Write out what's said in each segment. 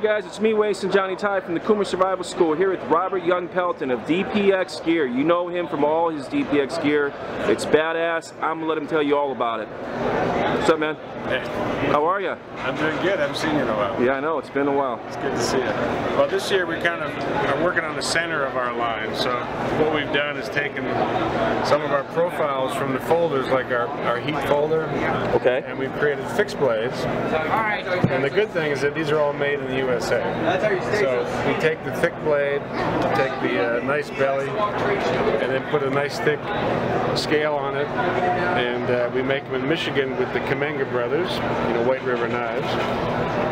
Hey guys, it's me, Waysun Johnny Tsai from the Coomer Survival School here with Robert Young Pelton of DPX gear. You know him from all his DPX gear. It's badass. I'm gonna let him tell you all about it. What's up, man? Hey. How are you? I'm doing good. I haven't seen you in a while. Yeah, I know. It's been a while. It's good to see you. Well, this year we kind of are working on the center of our line. So what we've done is taken some of our profiles from the folders, like our heat folder. Okay. And we've created fixed blades. And the good thing is that these are all made in the USA. So we take the thick blade, take the nice belly, and then put a nice thick scale on it. And we make them in Michigan with the Kamenga brothers, you know, White River knives.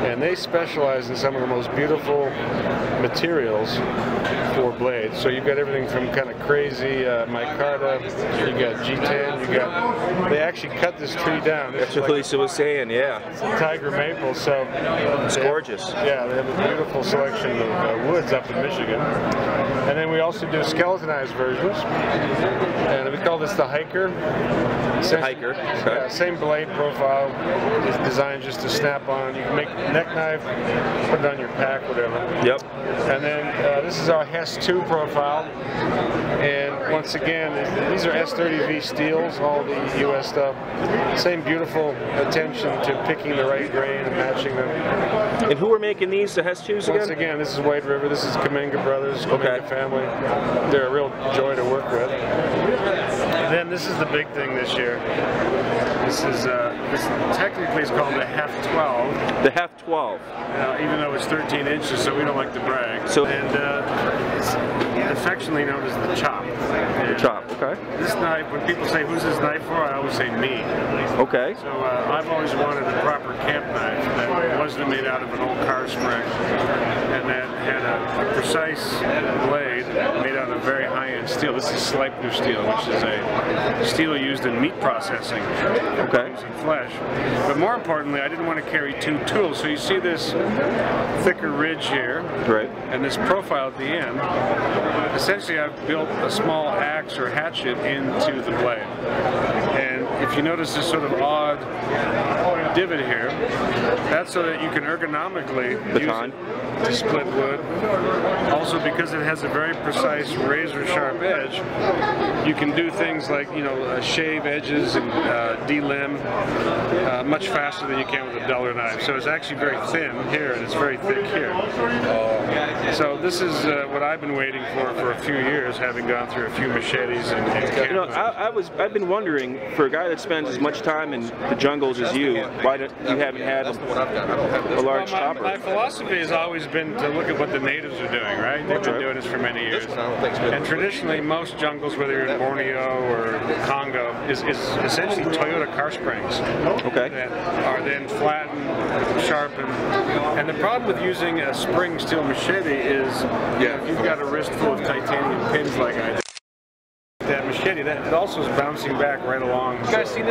And they specialize in some of the most beautiful materials for blades. So you've got everything from kind of crazy micarta, you got G10, they actually cut this tree down. That's what Lisa was saying, yeah. Tiger maple, so it's gorgeous. Yeah, they have a beautiful selection of woods up in Michigan. And then we also do skeletonized versions, and we call this the hiker. Hiker. Okay. Yeah, same blade profile, is designed just to snap on. You can make a neck knife, put it on your pack, whatever. Yep. And then this is our Hess 2 profile. And once again, these are S30V steels, all the US stuff. Same beautiful attention to picking the right grain and matching them. And who are making these, the Hess 2s again? Once again, this is White River, this is Kamenga Brothers, Kamenga family. They're a real joy to work with. And then this is the big thing this year. This is technically it's called the Hef 12. The Hef 12. Even though it's 13 inches, so we don't like to brag. So, and it's affectionately known as the chop. The chop, okay. This knife, when people say, who's this knife for, I always say me. Okay. So I've always wanted a proper camp knife that wasn't made out of an old car spring and that had a precise blade made out of very high-end steel. This is Sleipner steel, which is a steel used in meat processing. Okay. And flesh. But more importantly, I didn't want to carry two tools. So you see this thicker ridge here, right, and this profile at the end. Essentially, I've built a small axe or hatchet into the blade. And if you notice this sort of odd divot here, that's so that you can ergonomically use it to split wood. Also, because it has a very precise razor-sharp edge, you can do things like, you know, shave edges and delimb much faster than you can with a duller knife. So it's actually very thin here and it's very thick here. So this is what I've been waiting for a few years, having gone through a few machetes and you know, I've been wondering, for a guy that spends as much time in the jungles as you, why you haven't had a large chopper? My philosophy has always been to look at what the natives are doing, right? They've been doing this for many years. And traditionally, most jungles, whether you're in Borneo or Congo, is essentially Toyota car springs. Okay. That are then flattened, sharpened. And the problem with using a spring steel machete is, if you've got a wrist full of titanium pins like I do, that machete, that also is bouncing back right along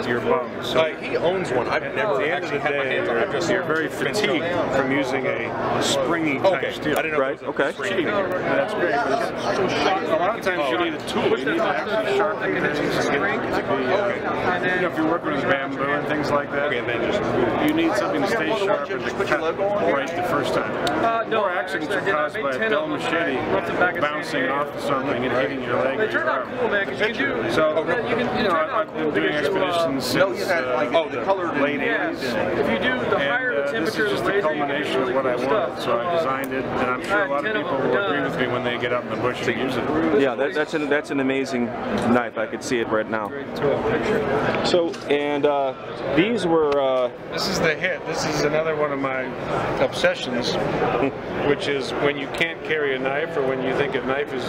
your bum. So he owns one. I've never actually had my hands on it. You're very fatigued from using a springy type steel. I didn't know. Right. Okay. That's great. A lot of times you need a tool. You need to actually sharpen things and get it to be. You know, if you're working with bamboo and things like that, you need something to stay sharp and to cut right the first time. More accidents are caused by a dull machete bouncing off of something and hitting your leg. Or your arm. So, you know, I've been doing expeditions since the late 80s. If you do, the higher the temperature, this is just the culmination of what I wanted. So I designed it, and I'm sure a lot of people will agree with me when they get out in the bush and use it. Yeah, that's an amazing knife. I could see it right now. So, and these were... This is the hit. This is another one of my obsessions, which is when you can't carry a knife or when you think a knife is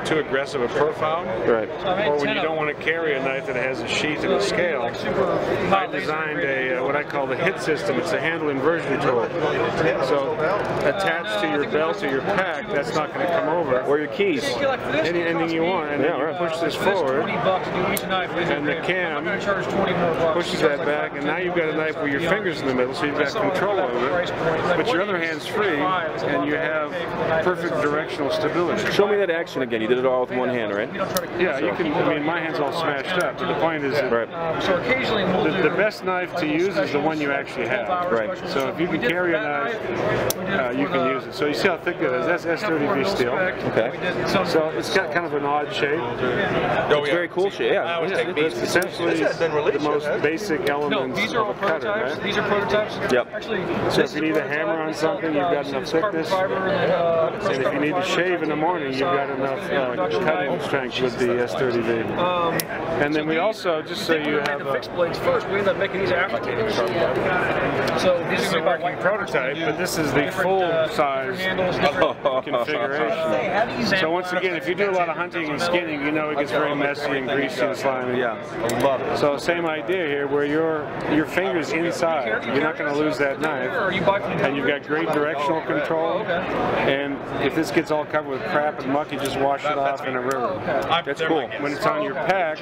too aggressive a profile. Right. Or when you don't want to carry a knife that has a sheath and a scale, I designed a what I call the hit system. It's a handle inversion tool. So attached to your belt or your pack, that's not going to come over. Or your keys. Anything you want. And then you push this forward, and the cam pushes that back, and now you've got a knife where your finger's in the middle, so you've got control over it, but your other hand's free, and you have perfect directional stability. Show me that action again. You did it all with one hand, right? Yeah, you can. I mean, my hand's all smashed up. But the point is, that the best knife to use is the one you actually have. Right. So if you can carry a knife, you can use it. So you see how thick that is? That's S30V steel. Okay. So it's got kind of an odd shape. It's very cool shape. Yeah. It's essentially the most basic elements of a cutter, right? These are prototypes. Yep. So if you need a hammer on something, you've got enough thickness. And if you need to shave in the morning, you've got enough cutting strength with the S30V. And then we also, just so you have the fixed blades first, we end up making these aftermarket. So this is a working prototype, but this is the full-size configuration. So once again, if you do a lot of hunting and skinning, you know it gets very messy and greasy and slimy. Yeah. So same idea here, where your finger's inside. You're not going to lose that knife. And you've got great directional control. And if this gets all covered with crap and muck, you just wash it off in a river. That's cool. When it's on your pack,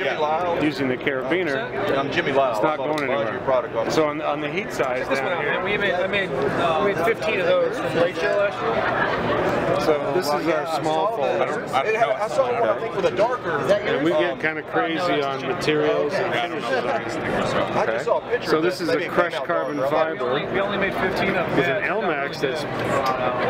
using the carabiner, it's not going anywhere. So on the heat size down here, we made 15 of those from Lake Show last year. So this is our small folder. I saw one, I think, with a darker. And we get kind of crazy on materials and finishes on this thing. So this is a crushed carbon fiber. We only made 15 of them. With an LMAX that's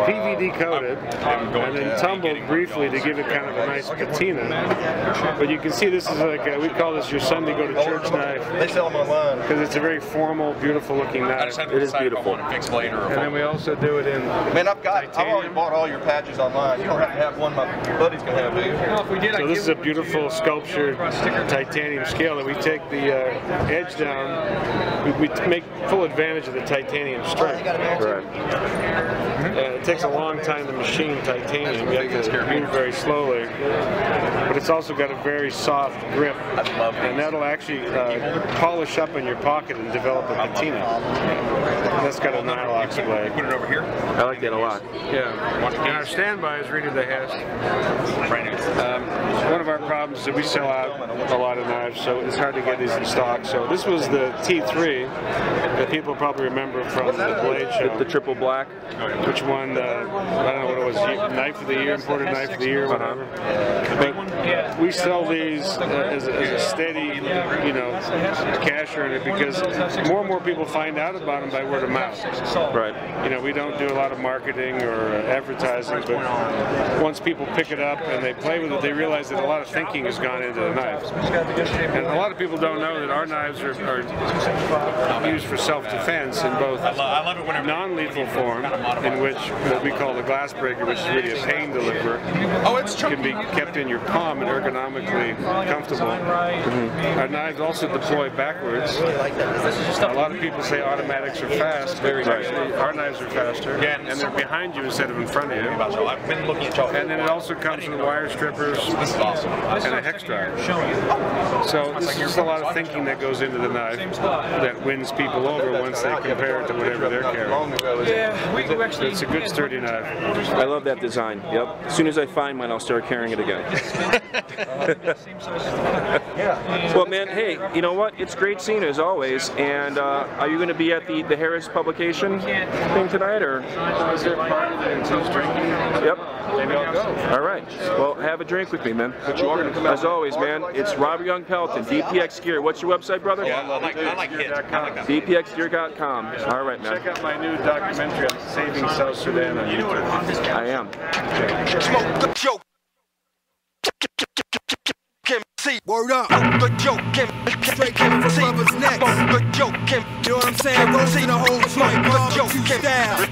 PVD coated and then tumbled briefly to give it kind of a nice patina. But you can see this is like, we call this your Sunday go to church knife. They sell them online. Because it's a very formal, beautiful looking knife. It is beautiful. And then we also do it in Man, I've already bought all your patches online. You don't have to have one my buddies can have, do you? So this is a beautiful sculptured titanium scale that we take the edge down. We make full advantage of the titanium strength. Right. It takes a long time to machine titanium. You have to move very slowly. But it's also got a very soft grip. And that'll actually polish up in your pocket and develop a patina. And that's got a Nylox blade. Put it over here. I like that a lot. Yeah. And our standby is really the Hess. One of our problems is that we sell out a lot of knives, so it's hard to get these in stock. So this was the T3 that people probably remember from the Blade Show. The triple black. Which one? I don't know what it was. Knife of the year, imported knife of the year, whatever. But we sell these as a steady, cash earner because more and more people find out about them by word of mouth. Right. We don't do a lot of marketing or advertising, but once people pick it up and they play with it, they realize that a lot of thinking has gone into the knife. And a lot of people don't know that our knives are used for self-defense in both non-lethal form, in which what we call the glass breaker, which is really a pain deliverer, can be kept in your palm and ergonomically comfortable. Our knives also deploy backwards. A lot of people say automatics are fast. Actually, our knives are faster, and they're behind you instead of in front of you. And then it also comes with wire strippers and a hex drive. So this is just a lot of thinking that goes into the knife that wins people over once they compare it to whatever they're carrying. It's a good sturdy knife. I love that design. Yep. As soon as I find mine, I'll start carrying it again. Well, man, hey, you know what? It's great seeing you as always. And are you going to be at the Harris publication thing tonight, or? Is there a part of it until drinking? Yep. Maybe I'll go. All right. Well, have a drink with me, man. As always, man, it's Robert Young Pelton, DPX Gear. What's your website, brother? Yeah, I like it. DPXgear.com. All right, man. Check out my new documentary on saving South Sudan on YouTube. I am. Smoke the joke. Word up. The joke. Straight coming from lovers next. The joke. You know what I'm saying? Roasting the whole joint. The joke. Style.